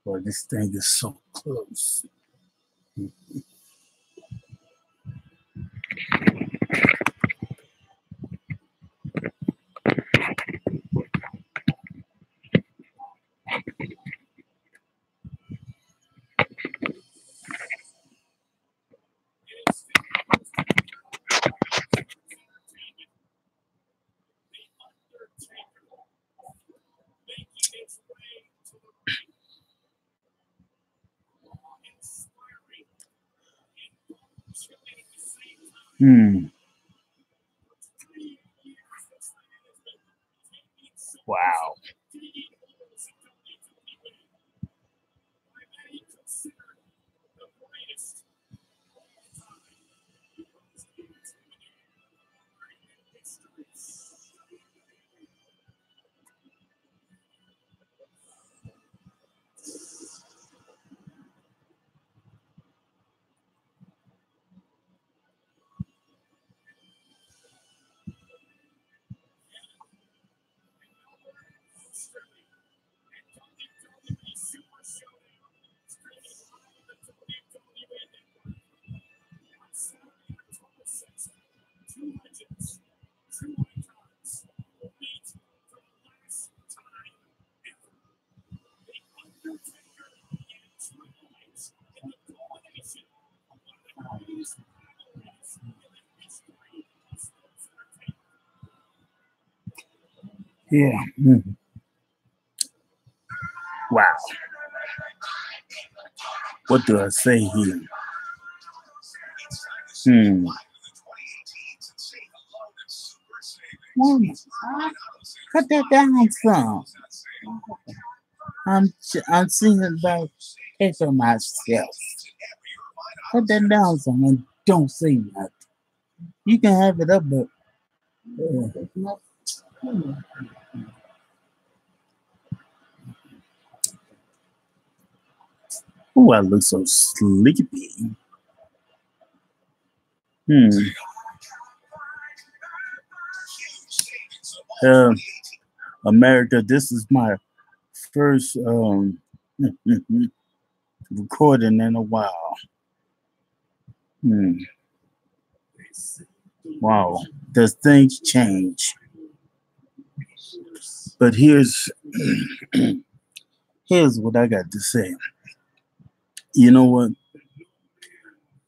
Boy, this thing is so close. Hmm. Wow. Yeah. Wow. What do I say here? Hmm. Woman, cut that down some. I'm thinking about taking myself. Cut that down some and don't say nothing. You can have it up, but oh, I look so sleepy. Hmm. Uh, America, this is my first recording in a while. Hmm. Wow. Does things change? But here's what I got to say. You know what?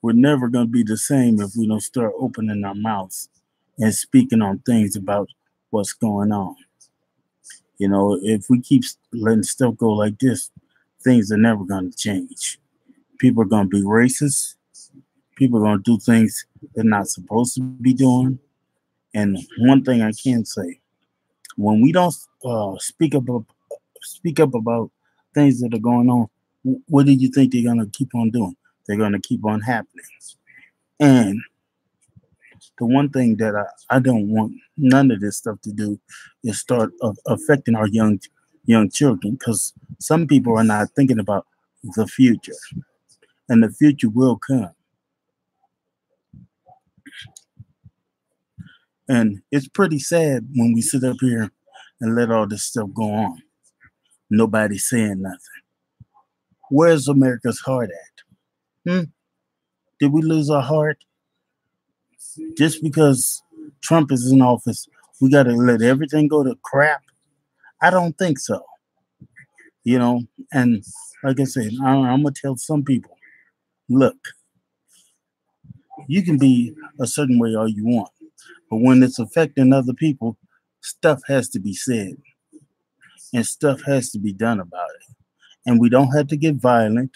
We're never gonna be the same if we don't start opening our mouths and speaking on things about what's going on. You know, if we keep letting stuff go like this, things are never gonna change. People are gonna be racist. People are gonna do things they're not supposed to be doing. And one thing I can say, when we don't speak up about things that are going on, what do you think they're gonna keep on doing? They're gonna keep on happening. And the one thing that I don't want none of this stuff to do is start affecting our young children because some people are not thinking about the future, and the future will come. And it's pretty sad when we sit up here and let all this stuff go on. Nobody's saying nothing. Where's America's heart at? Hmm? Did we lose our heart just because Trump is in office? We got to let everything go to crap. I don't think so. You know, and like I said, I'm gonna tell some people, look, you can be a certain way all you want, but when it's affecting other people, stuff has to be said and stuff has to be done about it. And we don't have to get violent.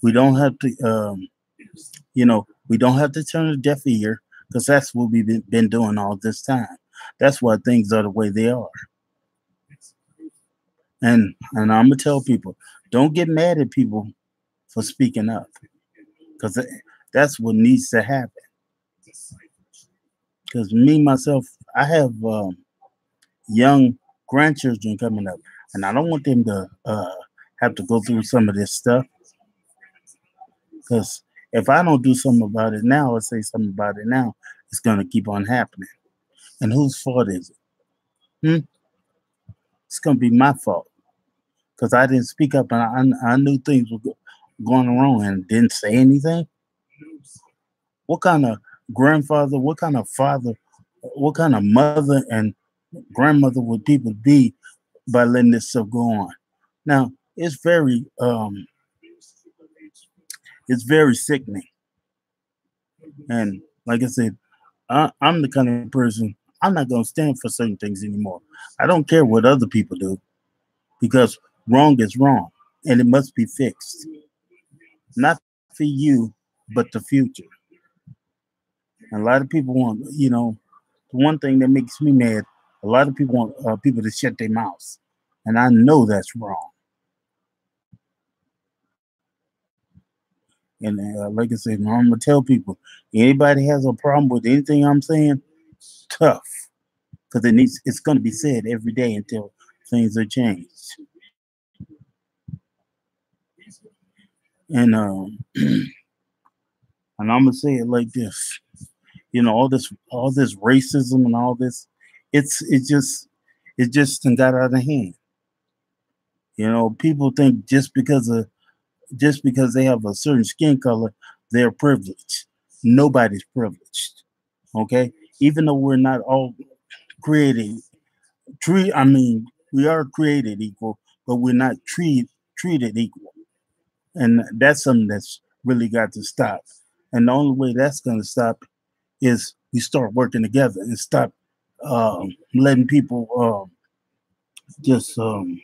We don't have to, we don't have to turn a deaf ear because that's what we've been doing all this time. That's why things are the way they are. And I'm gonna tell people, don't get mad at people for speaking up because that's what needs to happen. Because me myself, I have young grandchildren coming up, and I don't want them to have to go through some of this stuff because If I don't do something about it now or say something about it now, it's gonna keep on happening. And whose fault is it? Hmm? It's gonna be my fault because I didn't speak up and I knew things were going wrong and didn't say anything. What kind of grandfather? What kind of father? What kind of mother and grandmother would people be by letting this stuff go on? Now it's very sickening. And like I said, I'm the kind of person I'm not gonna stand for certain things anymore. I don't care what other people do because wrong is wrong and it must be fixed. Not for you, but the future. And a lot of people want, the one thing that makes me mad, a lot of people want people to shut their mouths. And I know that's wrong. And like I said, I'm gonna tell people, anybody has a problem with anything I'm saying, tough, because it's gonna be said every day until things are changed. And and I'm gonna say it like this, all this racism and all this, it just done got out of hand. People think just because they have a certain skin color, they're privileged. Nobody's privileged. Okay, even though we're not all created I mean, we are created equal, but we're not treated equal, and that's something that's really got to stop. And the only way that's going to stop is we start working together and stop letting people just I'm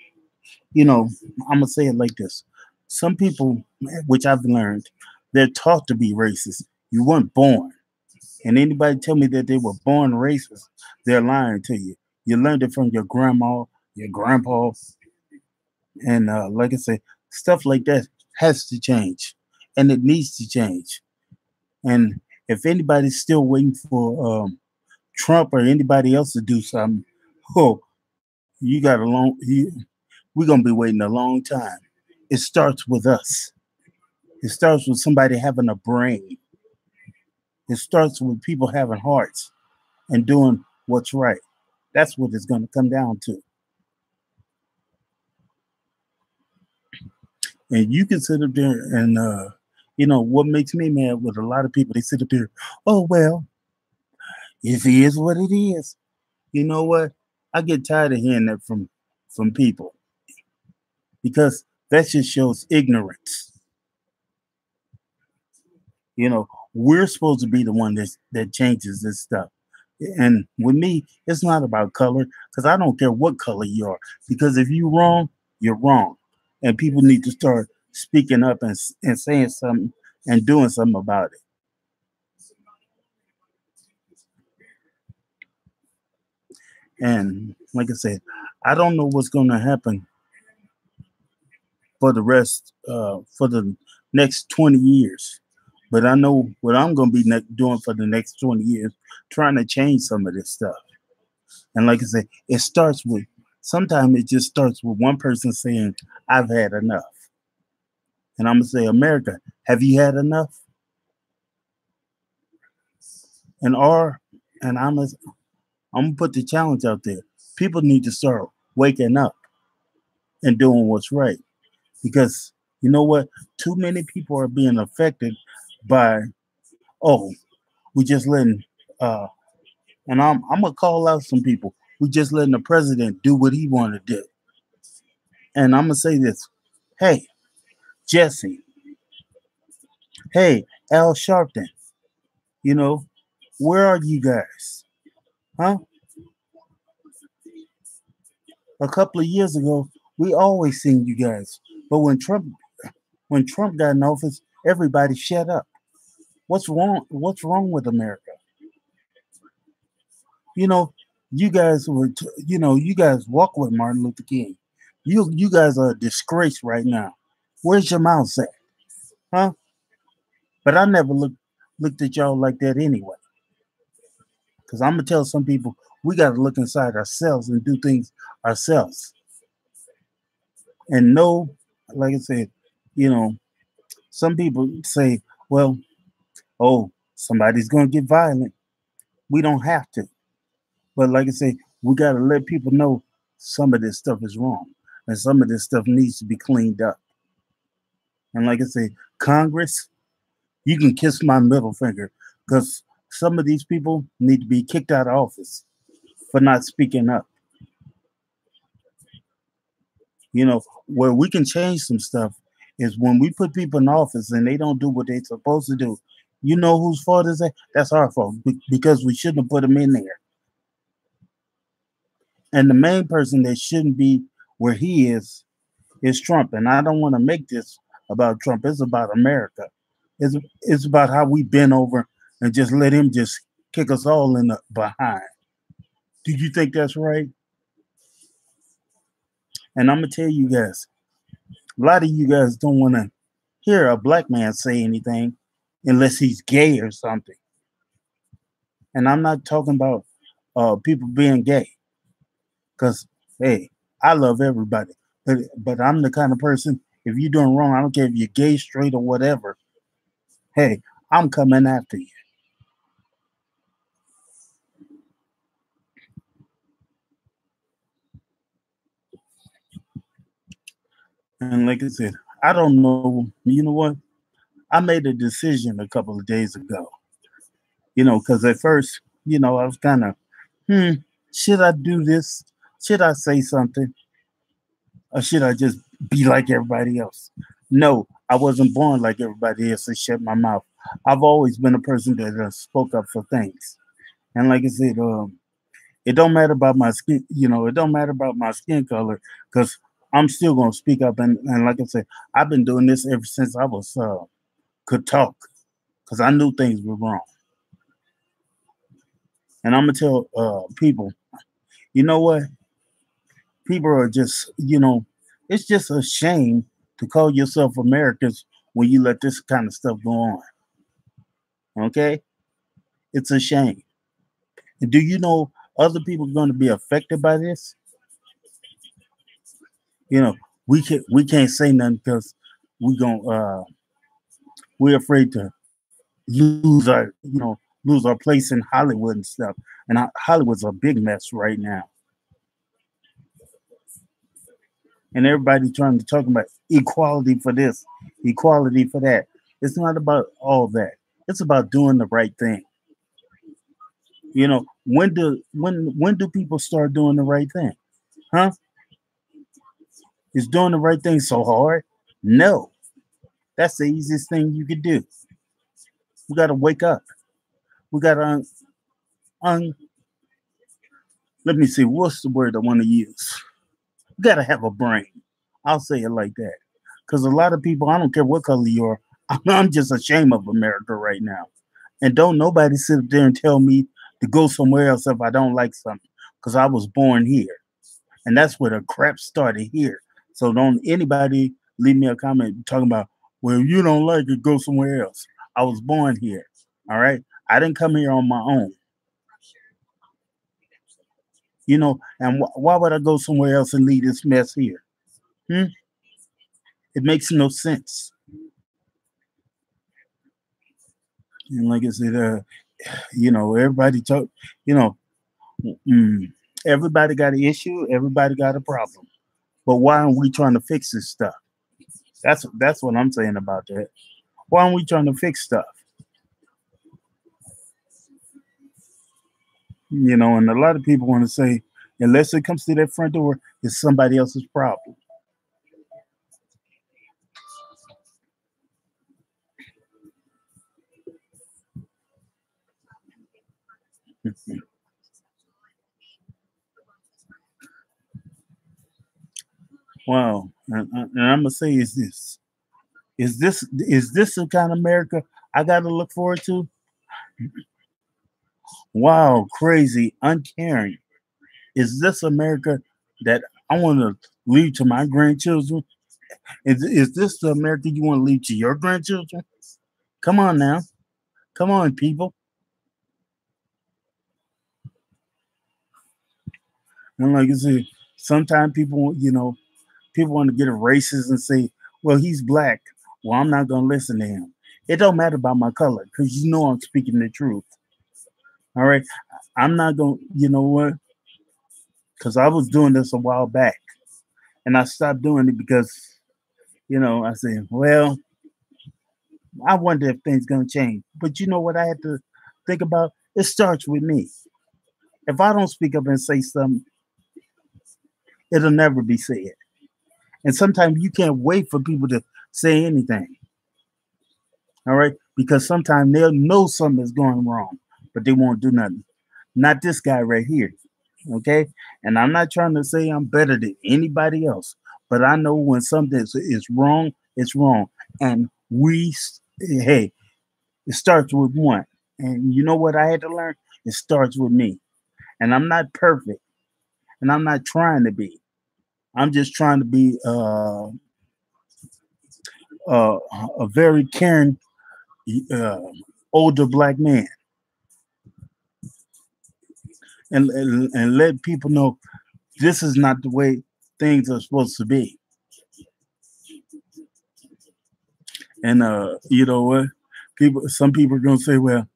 gonna say it like this. Some people, which I've learned, they're taught to be racist. You weren't born. And anybody tell me that they were born racist, they're lying to you. You learned it from your grandma, your grandpa, and like I say, stuff like that has to change, and it needs to change. And if anybody's still waiting for Trump or anybody else to do something, oh, you got a long. We're gonna be waiting a long time. It starts with us. It starts with somebody having a brain. It starts with people having hearts and doing what's right. That's what it's going to come down to. And you can sit up there and, what makes me mad with a lot of people, they sit up there, oh, well, if it is what it is. You know what? I get tired of hearing that from people because that just shows ignorance. We're supposed to be the one that changes this stuff. And with me, it's not about color because I don't care what color you are. Because if you're wrong, you're wrong, and people need to start speaking up and saying something and doing something about it. And like I said, I don't know what's going to happen for the next 20 years. But I know what I'm going to be doing for the next 20 years, trying to change some of this stuff. And like I said, sometimes it just starts with one person saying, I've had enough. And I'm going to say, America, have you had enough? And or, and I'm going to put the challenge out there. People need to start waking up and doing what's right. Because you know what? Too many people are being affected by, oh, we just letting and I'm gonna call out some people. We just letting the president do what he want to do. And I'm gonna say this: Hey, Jesse. Hey, Al Sharpton. You know, where are you guys? Huh? A couple of years ago, we always seen you guys, but when Trump got in office, everybody shut up. What's wrong? What's wrong with America? You know, you guys walk with Martin Luther King. You guys are a disgrace right now. Where's your mouth at? Huh? But I never looked at y'all like that anyway. Because I'm gonna tell some people we gotta look inside ourselves and do things ourselves. And no, like I said, you know, some people say, Well, oh, somebody's gonna get violent. We don't have to. But like I say, we gotta let people know some of this stuff is wrong. And some of this stuff needs to be cleaned up. And like I say, Congress, you can kiss my middle finger because some of these people need to be kicked out of office for not speaking up. Where we can change some stuff is when we put people in office and they don't do what they're supposed to do. You know whose fault is that? That's our fault because we shouldn't have put them in there. And the main person that shouldn't be where he is Trump. And I don't want to make this about Trump. It's about America. It's about how we bend over and just let him just kick us all in the behind. Do you think that's right? And I'm gonna tell you guys, a lot of you guys don't want to hear a black man say anything unless he's gay or something. And I'm not talking about people being gay, because hey, I love everybody, but I'm the kind of person. If you're doing wrong, I don't care if you're gay, straight, or whatever. Hey, I'm coming after you. And like I said, I don't know. You know what? I made a decision a couple of days ago. Because at first, I was kind of, hmm, should I do this? Should I say something? Or should I just be like everybody else? No, I wasn't born like everybody else and shut my mouth. I've always been a person that spoke up for things. And like I said, it don't matter about my skin, it don't matter about my skin color because I'm still gonna speak up. And like I said, I've been doing this ever since I was could talk because I knew things were wrong. And I'm gonna tell people, you know what? People are just, it's just a shame to call yourself Americans when you let this kind of stuff go on. Okay, it's a shame. And do you know other people are going to be affected by this? You know, we can't say nothing because we going we're afraid to lose our place in Hollywood and stuff. And Hollywood's a big mess right now. And everybody trying to talk about equality for this, equality for that. It's not about all that. It's about doing the right thing. When do people start doing the right thing? Huh? Is doing the right thing so hard? No. That's the easiest thing you could do. We got to wake up. We got to un let me see, what's the word I want to use? You got to have a brain. I'll say it like that. Because a lot of people, I don't care what color you are, I'm just ashamed of America right now. And don't nobody sit up there and tell me to go somewhere else if I don't like something. Because I was born here. And that's where the crap started here. So don't anybody leave me a comment talking about, well, you don't like it, go somewhere else. I was born here. All right. I didn't come here on my own. And why would I go somewhere else and leave this mess here? Hmm? It makes no sense. And like I said, everybody talk, you know, mm, everybody got an issue, everybody got a problem. But why aren't we trying to fix this stuff? That's what I'm saying about that. Why aren't we trying to fix stuff? And a lot of people want to say, unless it comes to that front door, it's somebody else's problem. Wow. And I'm gonna say is this the kind of America I gotta look forward to? Wow, crazy, uncaring. Is this America that I want to leave to my grandchildren? Is this the America you want to leave to your grandchildren? Come on now. Come on, people. And like I said, sometimes people want to get a racist and say, well, he's black. Well, I'm not gonna listen to him. It don't matter about my color because you know I'm speaking the truth. All right. I'm not going to, you know what? Because I was doing this a while back and I stopped doing it because, I said, well, I wonder if things going to change. But you know what I had to think about? It starts with me. If I don't speak up and say something, it'll never be said. And sometimes you can't wait for people to say anything. All right. Because sometimes they'll know something is going wrong, but they won't do nothing. Not this guy right here. Okay. And I'm not trying to say I'm better than anybody else, but I know when something is wrong, it's wrong. And hey, it starts with one. And you know what I had to learn? It starts with me. And I'm not perfect. And I'm not trying to be. I'm just trying to be uh, a very caring uh, older black man and let people know this is not the way things are supposed to be. And you know what? Some people are gonna say, well,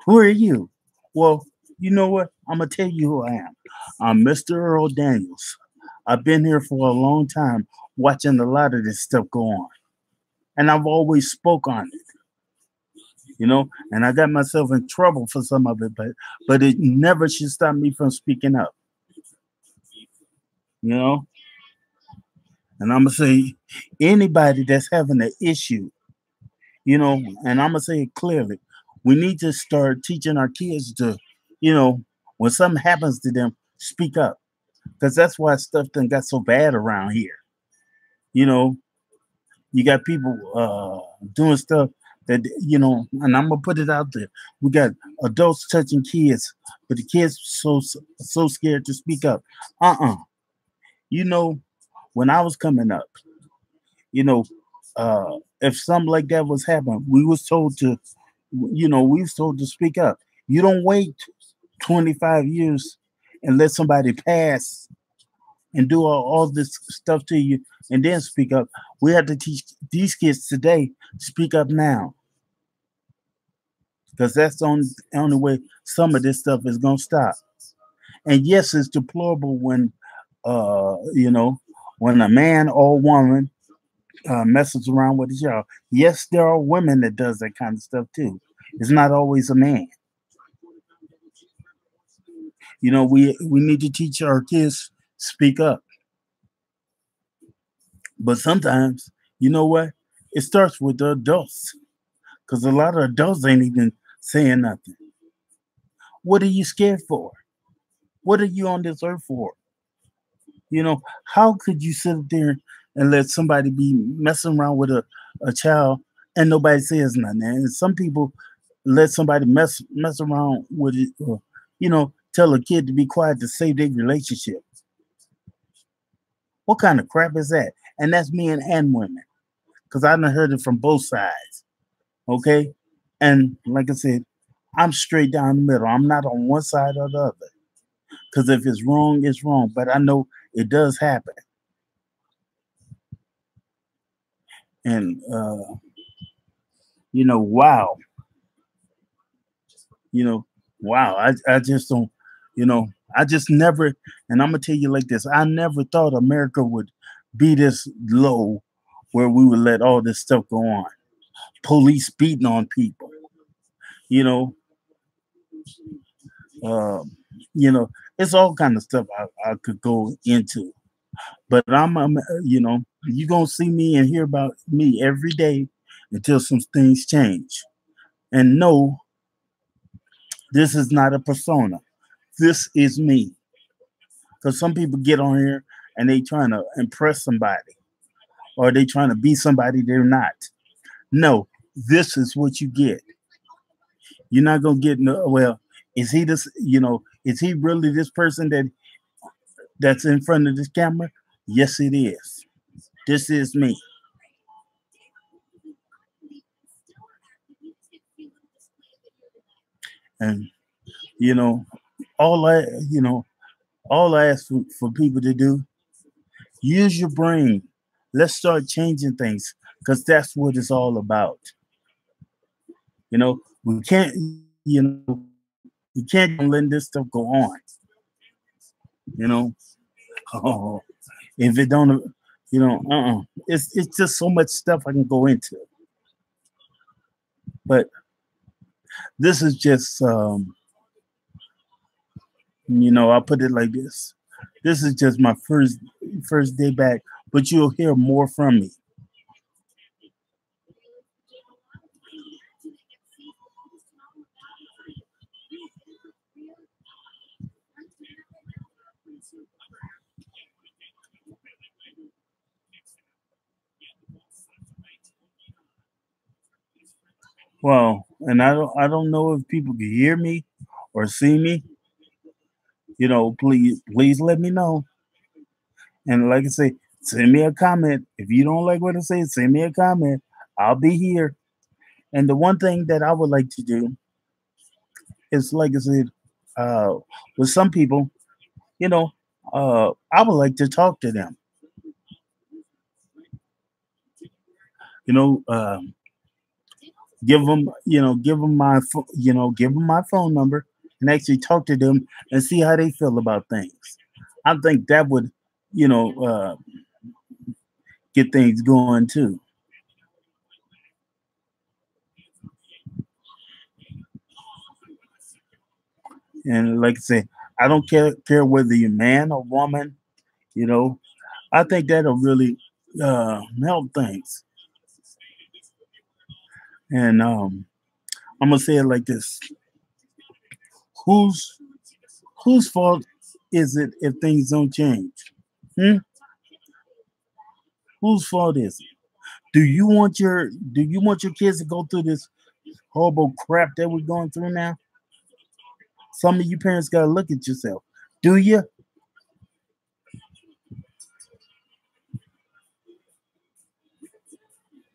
who are you? Well, you know what? I'm gonna tell you who I am. I'm Mr. Earl Daniels. I've been here for a long time watching a lot of this stuff go on. And I've always spoke on it, and I got myself in trouble for some of it, but it never should stop me from speaking up, you know. And I'm gonna say anybody that's having an issue, and I'm gonna say it clearly, we need to start teaching our kids to, you know, when something happens to them, speak up. Because that's why stuff done got so bad around here. You know, you got people doing stuff that, and I'm gonna put it out there. We got adults touching kids, but the kids so scared to speak up. Uh-uh. You know, when I was coming up, you know, if something like that was happening, we was told to speak up. You don't wait 25 years and let somebody pass and do all this stuff to you and then speak up. We have to teach these kids today, speak up now. Because that's the only way some of this stuff is gonna stop. And yes, it's deplorable when when a man or woman messes around with each other. Yes, there are women that does that kind of stuff too. It's not always a man. We need to teach our kids speak up. But sometimes, you know what? It starts with the adults because a lot of adults ain't even saying nothing. What are you scared for? What are you on this earth for? How could you sit there and let somebody be messing around with a child and nobody says nothing? And some people let somebody mess around with it, or, tell a kid to be quiet to save their relationship. What kind of crap is that? And that's men and women, because I done heard it from both sides. Okay, and like I said, I'm straight down the middle. I'm not on one side or the other. Because if it's wrong, it's wrong. But I know it does happen. And wow. Wow. I just don't, I just never, and I'm gonna tell you like this, I never thought America would be this low where we would let all this stuff go on. Police beating on people, you know, um, it's all kind of stuff I could go into. But you're gonna see me and hear about me every day until some things change. And no, this is not a persona. This is me. Because some people get on here and they trying to impress somebody or they trying to be somebody they're not. No, this is what you get. You're not gonna get no. Well, is he this? Is he really this person that's in front of this camera? Yes, it is. This is me. And you know, all I you know, all I ask for people to do, use your brain. Let's start changing things because that's what it's all about. We can't, you know, we can't let this stuff go on. You know, oh, if it don't, it's just so much stuff I can go into. But this is just, I'll put it like this. This is just my first day back, but you'll hear more from me. Well, and I don't know if people can hear me or see me. Please let me know. And like I say, send me a comment. If you don't like what I say, send me a comment. I'll be here. And the one thing that I would like to do is, like I said, uh, with some people, you know, I would like to talk to them. You know, give them my phone number and actually talk to them and see how they feel about things. I think that would, you know, uh, get things going too. And like I say, I don't care whether you're man or woman. You know, I think that'll really help things. And I'm gonna say it like this: Whose whose fault is it if things don't change? Hmm? Whose fault is it? Do you want your kids to go through this horrible crap that we're going through now? Some of you parents gotta look at yourself. Do you?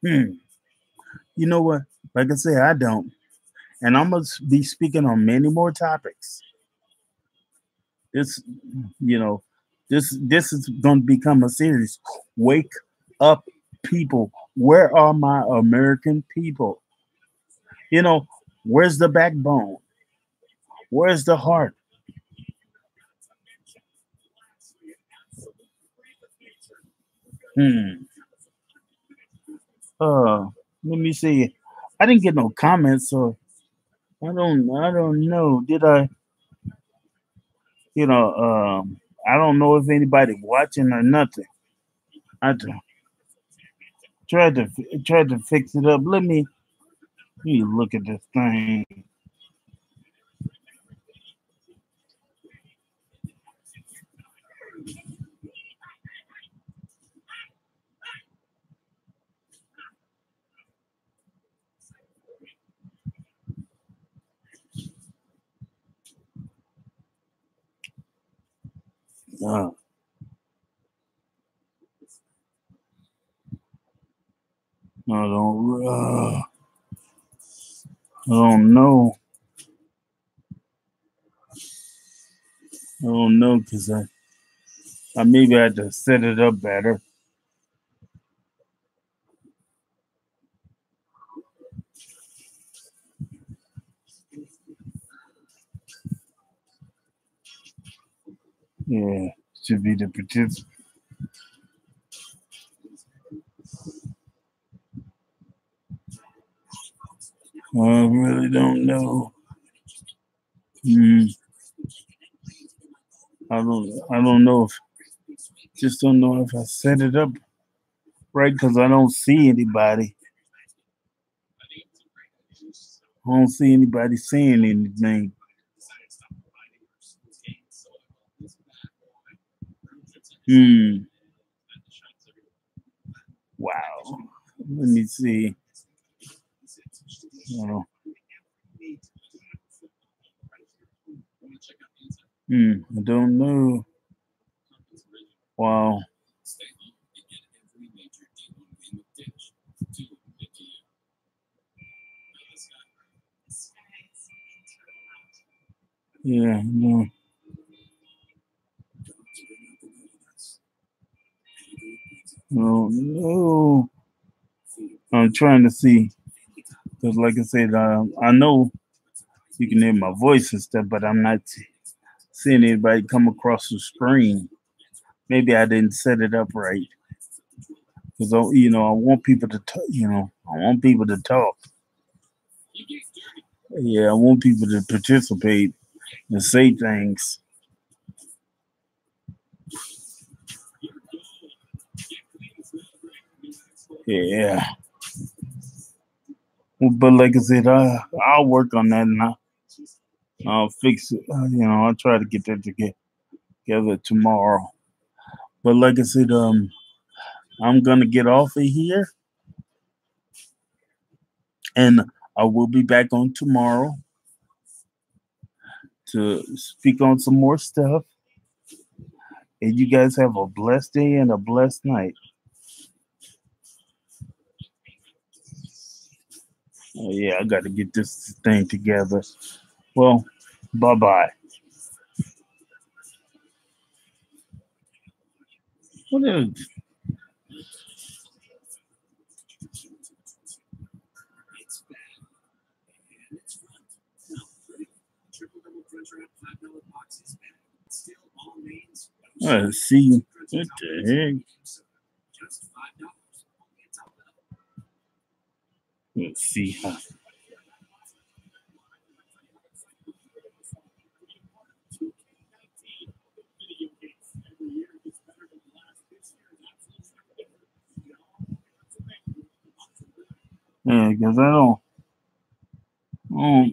Hmm. You know what? Like I said, I don't. And I'm gonna be speaking on many more topics. This, you know, this is gonna become a series. Wake up, people. Where are my American people? You know, where's the backbone? Where's the heart? Hmm. Uh, Let me see. I didn't get no comments, so I don't know. Did I? You know, I don't know if anybody watching or nothing. I tried to fix it up. Let me look at this thing. Uh, I don't know. I don't know because I maybe had to set it up better. Yeah, should be the participant. I really don't know. Hmm, I don't know if just don't know if I set it up right because I don't see anybody. I don't see anybody saying anything. Hmm. Wow. Let me see. Oh, I don't know. Wow. Yeah. No. No. No. I'm trying to see. Because, like I said, I know you can hear my voice and stuff, but I'm not seeing anybody come across the screen. Maybe I didn't set it up right. Because, I want people to, I want people to talk. Yeah, I want people to participate and say things. Yeah. But like I said, I'll work on that and I'll fix it. I'll try to get that together tomorrow. But like I said, I'm gonna get off of here and I will be back on tomorrow to speak on some more stuff. And you guys have a blessed day and a blessed night. Oh, yeah, I got to get this thing together. Well, bye bye. What is see? What the heck? Let's see. Yeah, because I don't know.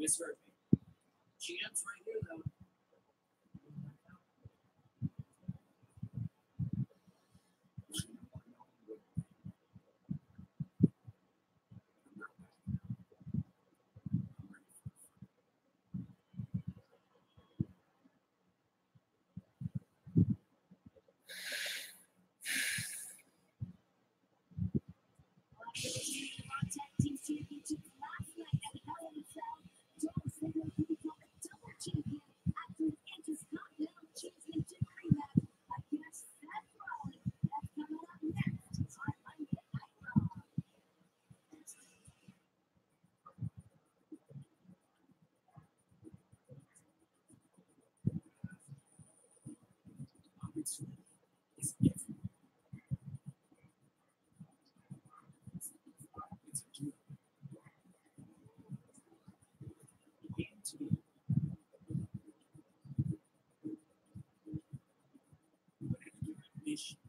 Misheard me. GM's right here, though. Mission.